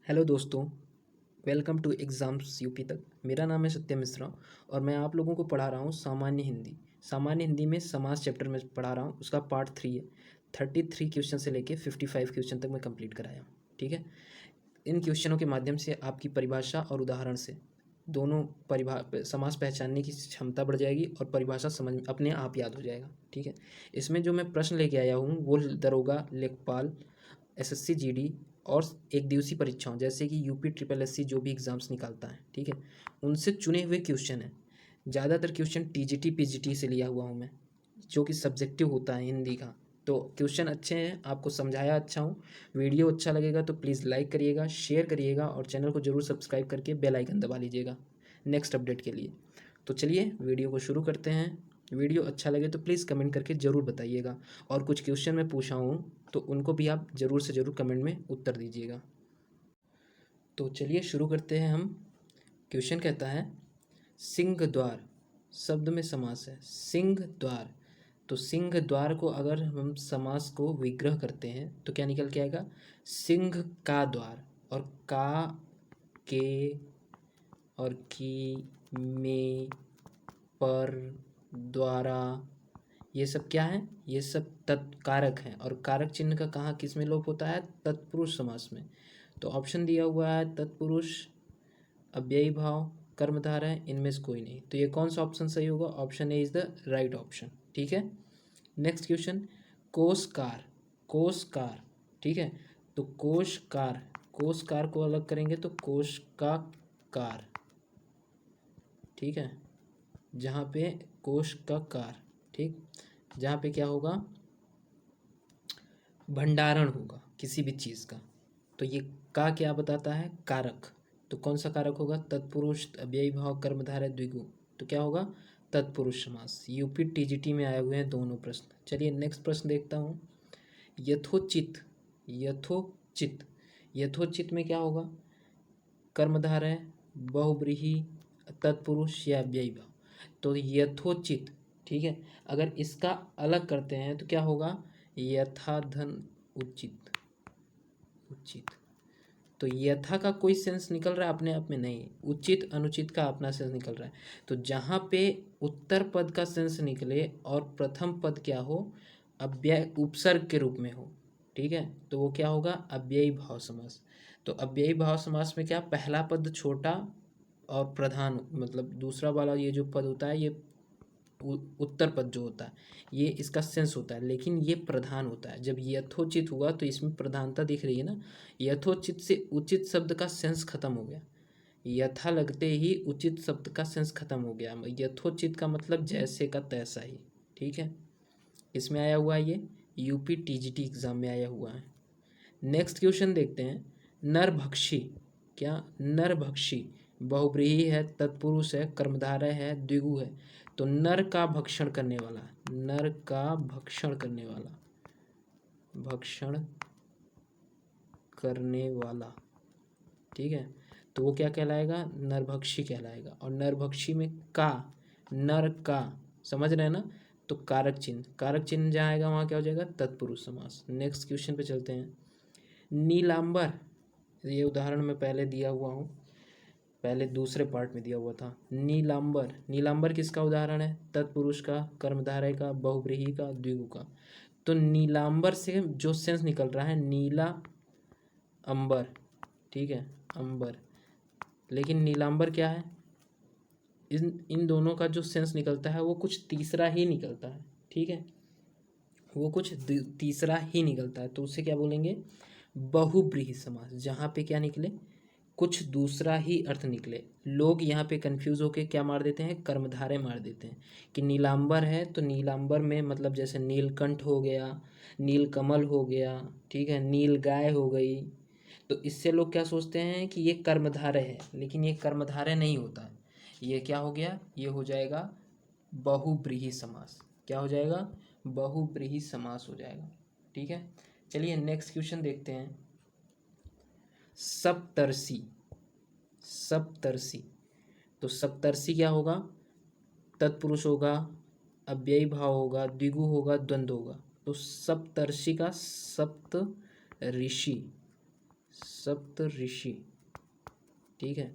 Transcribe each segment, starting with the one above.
Hello दोस्तों, welcome to exams UP तक। मेरा नाम है सत्य मिश्रा और मैं आप लोगों को पढ़ा रहा हूँ सामान्य हिंदी। सामान्य हिंदी में समास चैप्टर में पढ़ा रहा हूँ, उसका पार्ट 3 है। 33 क्वेश्चन से लेके 55 क्वेश्चन तक मैं कंप्लीट कराया हूँ। ठीक है, इन क्वेश्चनों के माध्यम से आपकी परिभाषा और उदाहरण से दोनों समास पहचानने की क्षमता बढ़ जाएगी और परिभाषा समझ में अपने आप याद हो जाएगा। ठीक है, इसमें जो मैं प्रश्न लेके आया हूँ वो दरोगा, लेखपाल, एसएससी, जीडी और एक दिवसीय परीक्षाओं जैसे कि यूपी ट्रिपल एससी जो भी एग्ज़ाम्स निकालता है, ठीक है, उनसे चुने हुए क्वेश्चन हैं। ज़्यादातर क्वेश्चन टीजीटी पीजीटी से लिया हुआ हूँ मैं, जो कि सब्जेक्टिव होता है हिंदी का। तो क्वेश्चन अच्छे हैं, आपको समझाया अच्छा हूँ। वीडियो अच्छा लगेगा तो प्लीज़ लाइक करिएगा, शेयर करिएगा और चैनल को ज़रूर सब्सक्राइब करके बेल आइकन दबा लीजिएगा नेक्स्ट अपडेट के लिए। तो चलिए वीडियो को शुरू करते हैं। वीडियो अच्छा लगे तो प्लीज़ कमेंट करके ज़रूर बताइएगा और कुछ क्वेश्चन मैं पूछा हूँ तो उनको भी आप ज़रूर से ज़रूर कमेंट में उत्तर दीजिएगा। तो चलिए शुरू करते हैं हम। क्वेश्चन कहता है सिंह द्वार शब्द में समास है सिंह द्वार। तो सिंह द्वार को अगर हम समास को विग्रह करते हैं तो क्या निकल के आएगा? सिंह का द्वार। और का, के और की, में, पर, द्वारा, ये सब क्या है? ये सब तत्कारक हैं और कारक चिन्ह का कहाँ किस में लोप होता है? तत्पुरुष समास में। तो ऑप्शन दिया हुआ है तत्पुरुष, अव्ययी भाव, कर्मधारय है, इनमें से कोई नहीं। तो ये कौन सा ऑप्शन सही होगा? Option A is the right option. ठीक है, नेक्स्ट क्वेश्चन कोषकार। कोषकार, ठीक है, तो कोषकार, कोषकार को अलग करेंगे तो कोष का कार। ठीक है, जहाँ पे कोष का कार, ठीक, जहाँ पे क्या होगा? भंडारण होगा किसी भी चीज़ का। तो ये का क्या बताता है? कारक। तो कौन सा कारक होगा? तत्पुरुष, अव्ययी भाव, कर्मधारय, द्विगु। तो क्या होगा? तत्पुरुष समास। यूपी टीजीटी में आए हुए हैं दोनों प्रश्न। चलिए नेक्स्ट प्रश्न देखता हूँ। यथोचित, यथोचित, यथोचित में क्या होगा? कर्मधारय, बहुव्रीहि, तत्पुरुष या अव्ययी भाव। तो यथोचित, ठीक है, अगर इसका अलग करते हैं तो क्या होगा? यथाधन उचित, उचित। तो यथा का कोई सेंस निकल रहा है अपने आप में? नहीं। उचित अनुचित का अपना सेंस निकल रहा है। तो जहाँ पे उत्तर पद का सेंस निकले और प्रथम पद क्या हो? अव्यय उपसर्ग के रूप में हो, ठीक है, तो वो क्या होगा? अव्ययी भाव समास। तो अव्ययी भाव समास में क्या? पहला पद छोटा और प्रधान, मतलब दूसरा वाला ये जो पद होता है ये उत्तर पद जो होता है ये इसका सेंस होता है, लेकिन ये प्रधान होता है। जब यथोचित हुआ तो इसमें प्रधानता दिख रही है ना। यथोचित से उचित शब्द का सेंस खत्म हो गया। यथा लगते ही उचित शब्द का सेंस खत्म हो गया। यथोचित का मतलब जैसे का तैसा ही। ठीक है, इसमें आया हुआ है, ये यूपी टीजीटी एग्जाम में आया हुआ है। नेक्स्ट क्वेश्चन देखते हैं। नरभक्षी, क्या? नरभक्षी बहुव्रीहि है, तत्पुरुष है, कर्मधारय है, द्विगु है। तो नर का भक्षण करने वाला, नर का भक्षण करने वाला, भक्षण करने वाला, ठीक है, तो वो क्या कहलाएगा? नरभक्षी कहलाएगा। और नरभक्षी में का, नर का, समझ रहे हैं ना? तो कारक चिन्ह, कारक चिन्ह जहाँ आएगा वहाँ क्या हो जाएगा? तत्पुरुष समास। नेक्स्ट क्वेश्चन पे चलते हैं। नीलांबर, ये उदाहरण मैं पहले दिया हुआ हूँ, पहले दूसरे पार्ट में दिया हुआ था। नीलांबर, नीलांबर किसका उदाहरण है? तत्पुरुष का, कर्मधारय का, बहुव्रीहि का, द्विगु का। तो नीलांबर से जो सेंस निकल रहा है नीला अंबर, ठीक है, अंबर, लेकिन नीलांबर क्या है? इन दोनों का जो सेंस निकलता है वो कुछ तीसरा ही निकलता है। ठीक है, वो कुछ तीसरा ही निकलता है, तो उसे क्या बोलेंगे? बहुव्रीहि समास। जहाँ पे क्या निकले? कुछ दूसरा ही अर्थ निकले। लोग यहाँ पे कंफ्यूज होके क्या मार देते हैं? कर्मधारय मार देते हैं कि नीलांबर है तो नीलांबर में मतलब जैसे नीलकंठ हो गया, नीलकमल हो गया, ठीक है, नील गाय हो गई। तो इससे लोग क्या सोचते हैं कि ये कर्मधारय है, लेकिन ये कर्मधारय नहीं होता है। ये क्या हो गया? ये हो जाएगा बहुव्रीहि समास। क्या हो जाएगा? बहुव्रीहि समास हो जाएगा। ठीक है, चलिए नेक्स्ट क्वेश्चन देखते हैं। सप्तर्षि, सप्तर्षि, तो सप्तर्षि क्या होगा? तत्पुरुष होगा, अव्ययी भाव होगा, द्विगु होगा, द्वंद्व होगा। तो सप्तर्षि का सप्त ऋषि, सप्त ऋषि, ठीक है।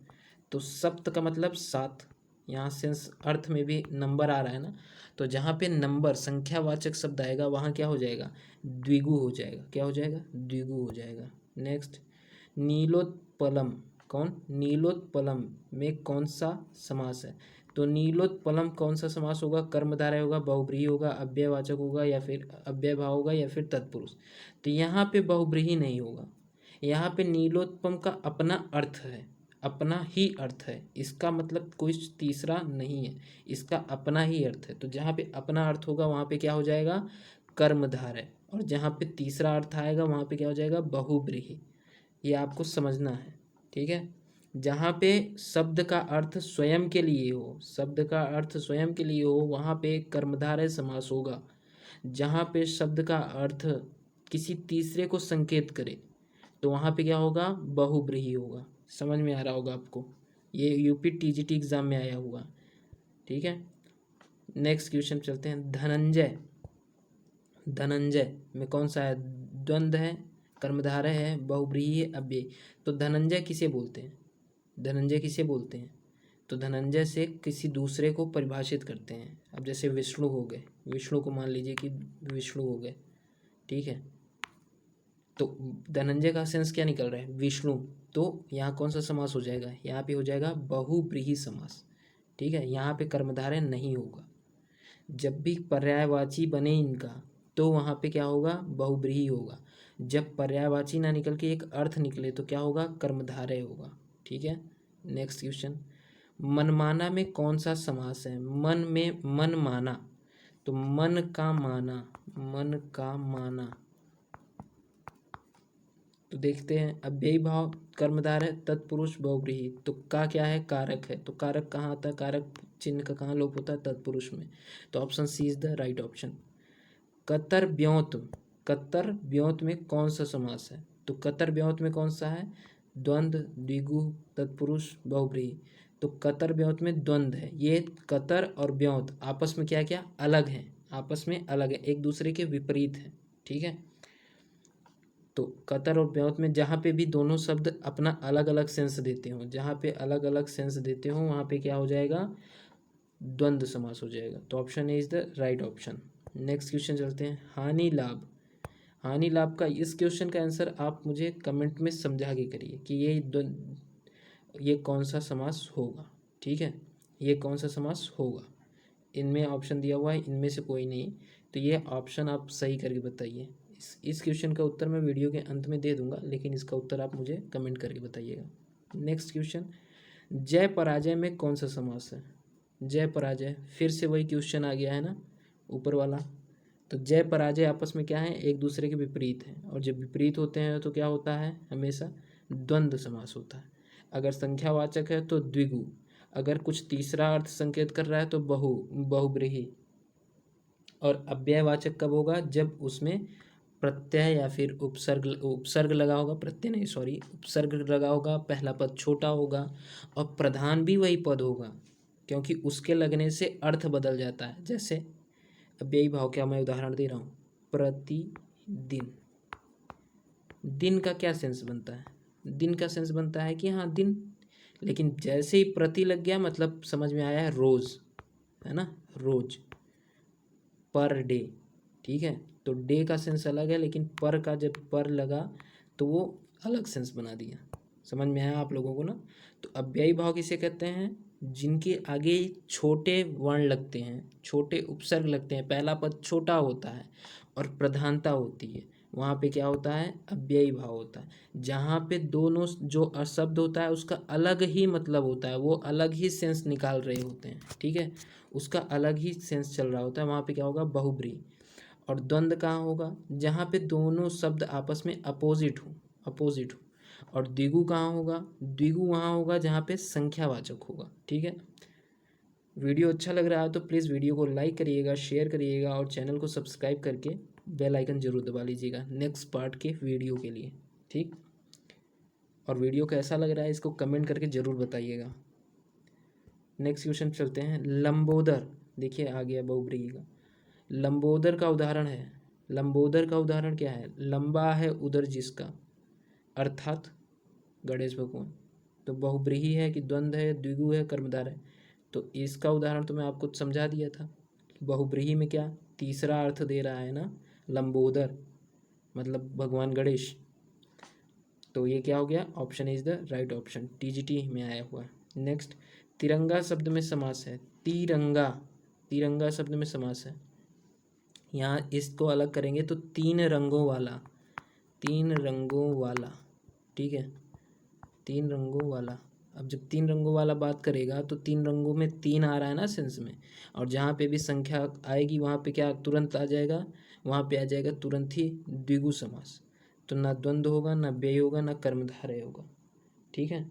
तो सप्त का मतलब 7, यहाँ सेंस अर्थ में भी नंबर आ रहा है ना, तो जहाँ पे नंबर संख्यावाचक शब्द आएगा वहाँ क्या हो जाएगा, द्विगु हो जाएगा। क्या हो जाएगा, द्विगु हो जाएगा। नेक्स्ट, नीलोत्पलम, कौन, नीलोत्पलम में कौन सा समास है, तो नीलोत्पलम कौन सा समास होगा, कर्मधारय होगा, बहुब्रीहि होगा, अव्ययवाचक होगा, या फिर अव्ययभाव होगा, या फिर तत्पुरुष। तो यहाँ पे बहुब्रीहि नहीं होगा, यहाँ पे नीलोत्पम का अपना अर्थ है, अपना ही अर्थ है, इसका मतलब कोई तीसरा नहीं है, इसका अपना ही अर्थ है। तो जहाँ पे अपना अर्थ होगा वहाँ पे क्या हो जाएगा, कर्मधारय, और जहाँ पे तीसरा अर्थ आएगा वहाँ पे क्या हो जाएगा, बहुब्रीहि। ये आपको समझना है, ठीक है। जहाँ पे शब्द का अर्थ स्वयं के लिए हो, शब्द का अर्थ स्वयं के लिए हो, वहाँ पे कर्मधारय समास होगा। जहाँ पे शब्द का अर्थ किसी तीसरे को संकेत करे तो वहाँ पे क्या होगा, बहुब्रीहि होगा। समझ में आ रहा होगा आपको, ये यूपी टीजीटी एग्जाम में आया हुआ, ठीक है। नेक्स्ट क्वेश्चन चलते हैं। धनंजय, धनंजय में कौन सा है, द्वंद्व है, कर्मधारय है, बहुब्रीहि है, अव्यय। तो धनंजय किसे बोलते हैं, धनंजय किसे बोलते हैं, तो धनंजय से किसी दूसरे को परिभाषित करते हैं। अब जैसे विष्णु हो गए, विष्णु को मान लीजिए कि विष्णु हो गए, ठीक है। तो धनंजय का सेंस क्या निकल रहा है, विष्णु। तो यहाँ कौन सा समास हो जाएगा, यहाँ पे हो जाएगा बहुब्रीहि समास, ठीक है। यहाँ पे कर्मधारय नहीं होगा। जब भी पर्यायवाची बने इनका तो वहाँ पे क्या होगा, बहुब्रीहि होगा। जब पर्यायवाची ना निकल के एक अर्थ निकले तो क्या होगा, कर्मधारय होगा, ठीक है। नेक्स्ट क्वेश्चन, मनमाना में कौन सा समास है, मन में मन माना, तो मन का माना, मन का माना, तो देखते हैं। अव्ययी भाव, कर्मधार है, तत्पुरुष, बहुब्रीहि। तो का क्या है, कारक है, तो कारक कहाँ आता है, कारक चिन्ह का कहाँ लोप होता है, तत्पुरुष में। तो option C is the right option. कतर ब्योत, कतर ब्योत में कौन सा समास है, तो कतर ब्योत में कौन सा है, द्वंद्व, द्विगु, तत्पुरुष, बहुब्रीहि। तो कतर ब्योत में द्वंद्व है। ये कतर और ब्योत आपस में क्या क्या अलग हैं, आपस में अलग है, एक दूसरे के विपरीत है, ठीक है। तो कतर और ब्योत में जहाँ पे भी दोनों शब्द अपना अलग अलग सेंस देते हों, जहाँ पे अलग अलग सेंस देते हों वहाँ पे क्या हो जाएगा, द्वंद्व समास हो जाएगा। तो option A is the right option. Next question चलते हैं। हानि लाभ, हानि लाभ का इस क्वेश्चन का आंसर आप मुझे कमेंट में समझा के करिए कि ये कौन सा समास होगा, ठीक है, ये कौन सा समास होगा। इनमें ऑप्शन दिया हुआ है, इनमें से कोई नहीं, तो ये ऑप्शन आप सही करके बताइए। इस क्वेश्चन का उत्तर मैं वीडियो के अंत में दे दूंगा, लेकिन इसका उत्तर आप मुझे कमेंट करके बताइएगा। नेक्स्ट क्वेश्चन, जय पराजय में कौन सा समास है, जय पराजय, फिर से वही क्वेश्चन आ गया है ना ऊपर वाला। तो जय पराजय आपस में क्या है, एक दूसरे के विपरीत हैं, और जब विपरीत होते हैं तो क्या होता है, हमेशा द्वंद्व समास होता है। अगर संख्यावाचक है तो द्विगु, अगर कुछ तीसरा अर्थ संकेत कर रहा है तो बहुब्रीहि। और अव्ययवाचक कब होगा, जब उसमें प्रत्यय या फिर उपसर्ग लगा होगा, प्रत्यय नहीं सॉरी उपसर्ग लगा होगा, पहला पद छोटा होगा और प्रधान भी वही पद होगा, क्योंकि उसके लगने से अर्थ बदल जाता है। जैसे अव्ययी भाव क्या मैं उदाहरण दे रहा हूँ, प्रतिदिन, दिन का क्या सेंस बनता है, दिन का सेंस बनता है कि हाँ दिन, लेकिन जैसे ही प्रति लग गया मतलब समझ में आया है रोज, है ना, रोज, पर डे, ठीक है। तो डे का सेंस अलग है, लेकिन पर का जब पर लगा तो वो अलग सेंस बना दिया। समझ में आया आप लोगों को ना। तो अव्ययी भाव किसे कहते हैं, जिनके आगे छोटे वर्ण लगते हैं, छोटे उपसर्ग लगते हैं, पहला पद छोटा होता है और प्रधानता होती है, वहाँ पे क्या होता है, अव्ययी भाव होता है। जहाँ पे दोनों जो शब्द होता है उसका अलग ही मतलब होता है, वो अलग ही सेंस निकाल रहे होते हैं, ठीक है, उसका अलग ही सेंस चल रहा होता है, वहाँ पे क्या होगा, बहुब्रीहि। और द्वंद्व कहाँ होगा, जहाँ पे दोनों शब्द आपस में अपोजिट हो, अपोजिट हो। और द्विगु कहाँ होगा, द्विगु वहाँ होगा जहाँ पे संख्यावाचक होगा, ठीक है। वीडियो अच्छा लग रहा है तो प्लीज़ वीडियो को लाइक करिएगा, शेयर करिएगा और चैनल को सब्सक्राइब करके बेल आइकन जरूर दबा लीजिएगा नेक्स्ट पार्ट के वीडियो के लिए, ठीक। और वीडियो कैसा लग रहा है इसको कमेंट करके ज़रूर बताइएगा। नेक्स्ट क्वेश्चन चलते हैं। लंबोदर, देखिए आ गया बहुब्रीहि का। लंबोदर का उदाहरण है, लंबोदर का उदाहरण क्या है, लंबा है उदर जिसका, अर्थात गणेश भगवान। तो बहुब्रीही है कि द्वंद्व है, द्विगु है, कर्मधार है। तो इसका उदाहरण तो मैं आपको समझा दिया था। बहुब्रीही में क्या तीसरा अर्थ दे रहा है ना, लंबोदर मतलब भगवान गणेश। तो ये क्या हो गया, option is the right option, TGT में आया हुआ है। नेक्स्ट, तिरंगा शब्द में समास है। तिरंगा, तिरंगा शब्द में समास है। यहाँ इसको अलग करेंगे तो तीन रंगों वाला, तीन रंगों वाला, ठीक है, तीन रंगों वाला। अब जब तीन रंगों वाला बात करेगा तो तीन रंगों में तीन आ रहा है ना सेंस में, और जहाँ पे भी संख्या आएगी वहाँ पे क्या तुरंत आ जाएगा, वहाँ पे आ जाएगा तुरंत ही द्विगु समास। तो ना द्वंद्व होगा, ना व्यय होगा, ना कर्मधारय होगा, ठीक है।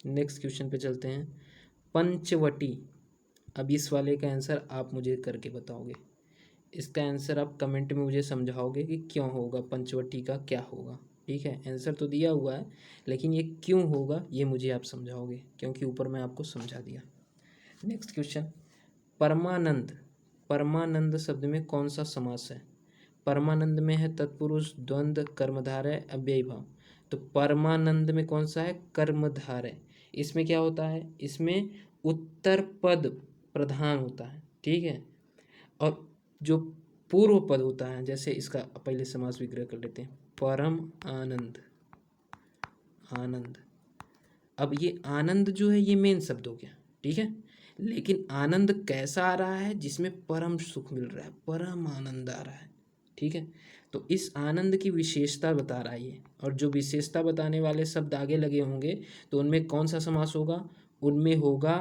नेक्स्ट क्वेश्चन पे चलते हैं। पंचवटी, अब इस वाले का आंसर आप मुझे करके बताओगे। इसका आंसर आप कमेंट में मुझे समझाओगे कि क्यों होगा, पंचवटी का क्या होगा, ठीक है। आंसर तो दिया हुआ है लेकिन ये क्यों होगा ये मुझे आप समझाओगे, क्योंकि ऊपर मैं आपको समझा दिया। नेक्स्ट क्वेश्चन, परमानंद, परमानंद शब्द में कौन सा समास है। परमानंद में है तत्पुरुष, द्वंद्व, कर्मधारय, अव्ययी भाव। तो परमानंद में कौन सा है, कर्मधारय। इसमें क्या होता है, इसमें उत्तर पद प्रधान होता है, ठीक है, और जो पूर्व पद होता है, जैसे इसका पहले समास विग्रह कर लेते हैं, परम आनंद, आनंद। अब ये आनंद जो है ये मेन शब्द हो गया, ठीक है, लेकिन आनंद कैसा आ रहा है, जिसमें परम सुख मिल रहा है, परम आनंद आ रहा है, ठीक है। तो इस आनंद की विशेषता बता रहा है ये, और जो विशेषता बताने वाले शब्द आगे लगे होंगे तो उनमें कौन सा समास होगा, उनमें होगा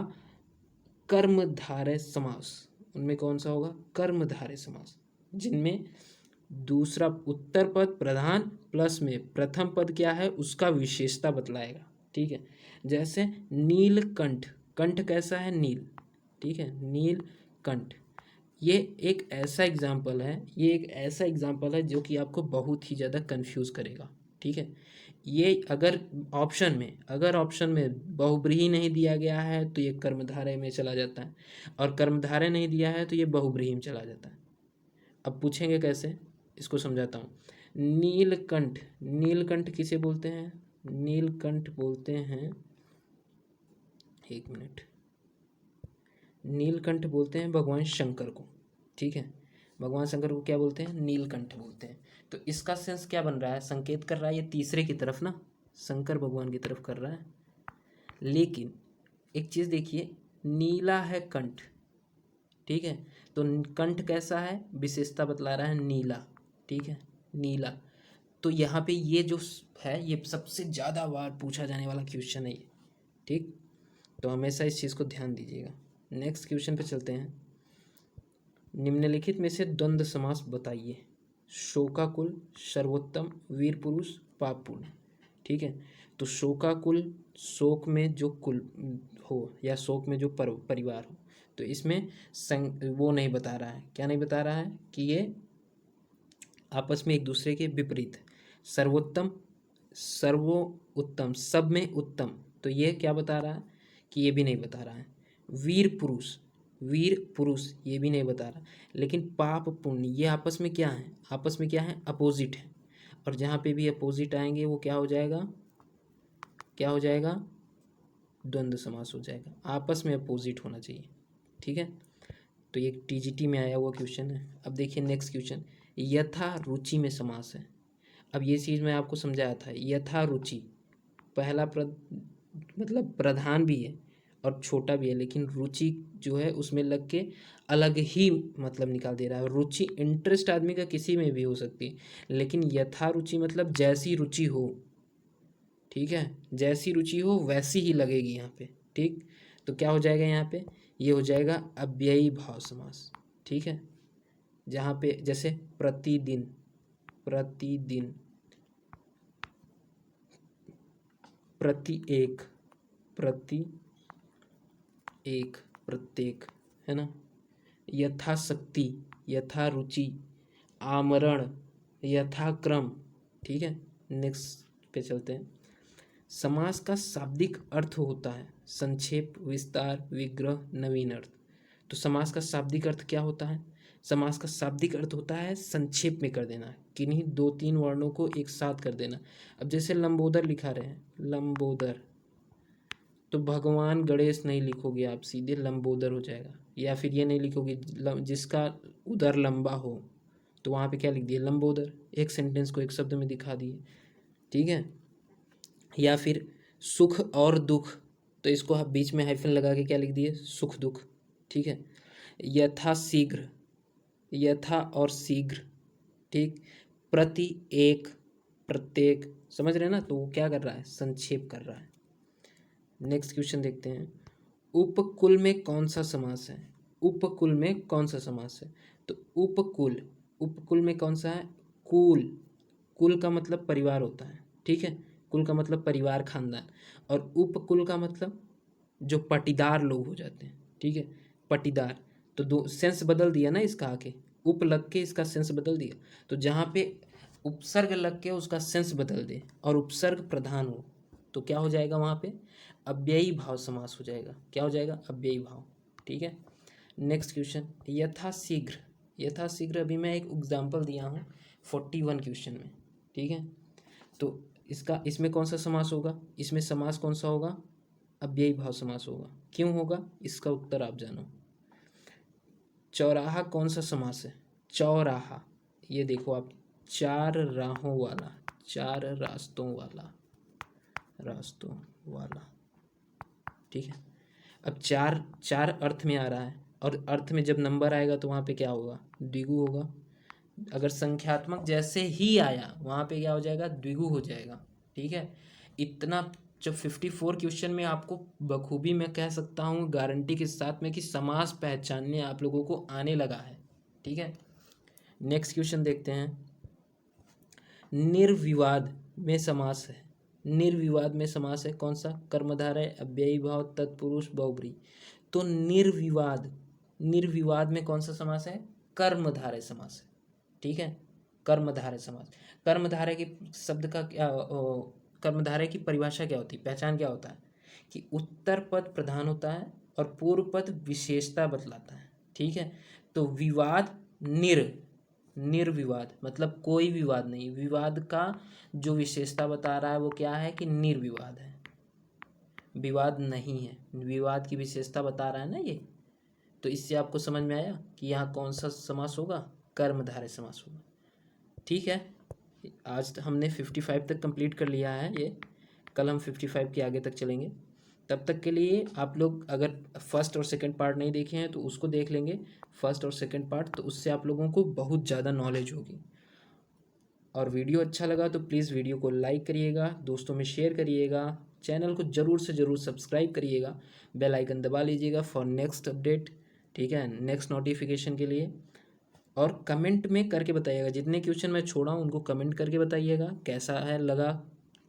कर्मधारय समास। उनमें कौन सा होगा, कर्मधारय समास, जिनमें दूसरा उत्तर पद प्रधान प्लस में प्रथम पद क्या है उसका विशेषता बतलाएगा, ठीक है। जैसे नीलकंठ, कंठ कैसा है, नील, ठीक है, नीलकंठ। ये एक ऐसा एग्जाम्पल है, ये एक ऐसा एग्जाम्पल है जो कि आपको बहुत ही ज़्यादा कंफ्यूज करेगा, ठीक है। ये अगर ऑप्शन में, अगर ऑप्शन में बहुब्रीही नहीं दिया गया है तो ये कर्मधारय में चला जाता है, और कर्मधारय नहीं दिया है तो ये बहुब्रीही में चला जाता है। अब पूछेंगे कैसे, इसको समझाता हूँ। नीलकंठ, नीलकंठ किसे बोलते हैं, नीलकंठ बोलते हैं, एक मिनट, नीलकंठ बोलते हैं भगवान शंकर को, ठीक है, भगवान शंकर को क्या बोलते हैं, नीलकंठ बोलते हैं। तो इसका सेंस क्या बन रहा है, संकेत कर रहा है ये तीसरे की तरफ ना, शंकर भगवान की तरफ कर रहा है। लेकिन एक चीज़ देखिए, नीला है कंठ, ठीक है, तो कंठ कैसा है, विशेषता बतला रहा है नीला, ठीक है, नीला। तो यहाँ पे ये जो है ये सबसे ज़्यादा बार पूछा जाने वाला क्वेश्चन है ये, ठीक, तो हमेशा इस चीज़ को ध्यान दीजिएगा। नेक्स्ट क्वेश्चन पे चलते हैं। निम्नलिखित में से द्वंद्व समास बताइए। शोकाकुल, सर्वोत्तम, वीर पुरुष, पाप पुण्य, ठीक है। तो शोकाकुल, शोक में जो कुल हो या शोक में जो परिवार हो, तो इसमें वो नहीं बता रहा है, क्या नहीं बता रहा है कि ये आपस में एक दूसरे के विपरीत है। सर्वोत्तम, सर्वोत्तम, सब में उत्तम, तो ये क्या बता रहा है कि ये भी नहीं बता रहा है। वीर पुरुष, वीर पुरुष ये भी नहीं बता रहा, लेकिन पाप पुण्य ये आपस में क्या है, आपस में क्या है, अपोजिट है, और जहाँ पे भी अपोजिट आएंगे वो क्या हो जाएगा, क्या हो जाएगा, द्वंद्व समास हो जाएगा, आपस में अपोजिट होना चाहिए, ठीक है। तो ये टीजीटी में आया हुआ क्वेश्चन है। अब देखिए नेक्स्ट क्वेश्चन, यथा रुचि में समास है। अब ये चीज़ मैं आपको समझाया था, यथा रुचि पहला मतलब प्रधान भी है और छोटा भी है, लेकिन रुचि जो है उसमें लग के अलग ही मतलब निकाल दे रहा है। रुचि इंटरेस्ट आदमी का किसी में भी हो सकती है, लेकिन यथा रुचि मतलब जैसी रुचि हो, ठीक है, जैसी रुचि हो वैसी ही लगेगी यहाँ पे, ठीक। तो क्या हो जाएगा यहाँ पे, ये हो जाएगा अव्ययी भाव समास, ठीक है। जहाँ पे जैसे प्रतिदिन, प्रतिदिन, प्रति एक, प्रति एक, प्रत्येक, है ना, यथाशक्ति, यथा रुचि, आमरण, यथाक्रम, ठीक है। नेक्स्ट पे चलते हैं। समास का शाब्दिक अर्थ होता है संक्षेप, विस्तार, विग्रह, नवीन अर्थ। तो समास का शाब्दिक अर्थ क्या होता है, समास का शाब्दिक अर्थ होता है संक्षेप में कर देना, किन्हीं 2-3 वर्णों को एक साथ कर देना। अब जैसे लंबोदर लिखा रहे हैं, लंबोदर, तो भगवान गणेश नहीं लिखोगे आप, सीधे लंबोदर हो जाएगा। या फिर ये नहीं लिखोगे जिसका उदर लंबा हो, तो वहाँ पे क्या लिख दिए, लंबोदर। एक सेंटेंस को एक शब्द में दिखा दिए, ठीक है। या फिर सुख और दुख, तो इसको आप बीच में हाइफन लगा के क्या लिख दिए, सुख दुख, ठीक है। यथा शीघ्र, यथा और शीघ्र, ठीक। प्रति, एक, प्रत्येक, समझ रहे हैं ना, तो वो क्या कर रहा है, संक्षेप कर रहा है। नेक्स्ट क्वेश्चन देखते हैं, उपकुल में कौन सा समास है, उपकुल में कौन सा समास है। तो उपकुल, उपकुल में कौन सा है, कुल, कुल का मतलब परिवार होता है, ठीक है। कुल का मतलब परिवार, खानदान, और उपकुल का मतलब जो पटीदार लोग हो जाते हैं, ठीक है, पटीदार। तो दो सेंस बदल दिया ना इसका, आके उप लग के इसका सेंस बदल दिया। तो जहाँ पे उपसर्ग लग के उसका सेंस बदल दे और उपसर्ग प्रधान हो, तो क्या हो जाएगा वहाँ पे, अव्ययी भाव समास हो जाएगा। क्या हो जाएगा, अव्ययी भाव, ठीक है। नेक्स्ट क्वेश्चन, यथाशीघ्र, यथाशीघ्र अभी मैं एक एग्जाम्पल दिया हूँ 41 क्वेश्चन में, ठीक है। तो इसका, इसमें कौन सा समास होगा, इसमें समास कौन सा होगा, अव्ययी भाव समास होगा। क्यों होगा, इसका उत्तर आप जानो। चौराहा कौन सा समास है, चौराहा, ये देखो आप, 4 राहों वाला, 4 रास्तों वाला, रास्तों वाला, ठीक है। अब चार, चार अर्थ में आ रहा है, और अर्थ में जब नंबर आएगा तो वहाँ पे क्या होगा, द्विगु होगा। अगर संख्यात्मक जैसे ही आया वहाँ पे क्या हो जाएगा, द्विगु हो जाएगा, ठीक है। इतना जब 54 क्वेश्चन में आपको बखूबी मैं कह सकता हूँ गारंटी के साथ में कि समास पहचानने आप लोगों को आने लगा है, ठीक है। नेक्स्ट क्वेश्चन देखते हैं, निर्विवाद में समास है, निर्विवाद में समास है कौन सा, कर्मधारय, अव्ययी भाव, तत्पुरुष, बहुब्रीहि। तो निर्विवाद, निर्विवाद में कौन सा समास है, कर्मधारय समास है, ठीक है। कर्मधारय समास, कर्मधारय के शब्द का क्या, कर्मधारय की परिभाषा क्या होती है, पहचान क्या होता है, कि उत्तर पद प्रधान होता है और पूर्व पद विशेषता बतलाता है, ठीक है। तो विवाद, निर्विवाद मतलब कोई विवाद नहीं, विवाद का जो विशेषता बता रहा है वो क्या है, कि निर्विवाद है, विवाद नहीं है, विवाद की विशेषता बता रहा है ना ये। तो इससे आपको समझ में आया कि यहाँ कौन सा समास होगा, कर्मधारय समास होगा, ठीक है। आज हमने 55 तक कंप्लीट कर लिया है ये, कल हम 55 के आगे तक चलेंगे। तब तक के लिए आप लोग अगर फर्स्ट और सेकंड पार्ट नहीं देखे हैं तो उसको देख लेंगे, फर्स्ट और सेकंड पार्ट, तो उससे आप लोगों को बहुत ज़्यादा नॉलेज होगी। और वीडियो अच्छा लगा तो प्लीज़ वीडियो को लाइक करिएगा, दोस्तों में शेयर करिएगा, चैनल को ज़रूर से ज़रूर सब्सक्राइब करिएगा, बेल आइकन दबा लीजिएगा फॉर नेक्स्ट अपडेट, ठीक है, नेक्स्ट नोटिफिकेशन के लिए। और कमेंट में करके बताइएगा, जितने क्वेश्चन मैं छोड़ा हूँ उनको कमेंट करके बताइएगा कैसा है लगा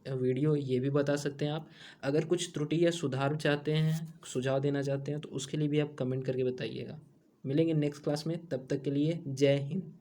वीडियो, ये भी बता सकते हैं आप। अगर कुछ त्रुटि या सुधार चाहते हैं, सुझाव देना चाहते हैं, तो उसके लिए भी आप कमेंट करके बताइएगा। मिलेंगे नेक्स्ट क्लास में, तब तक के लिए जय हिंद।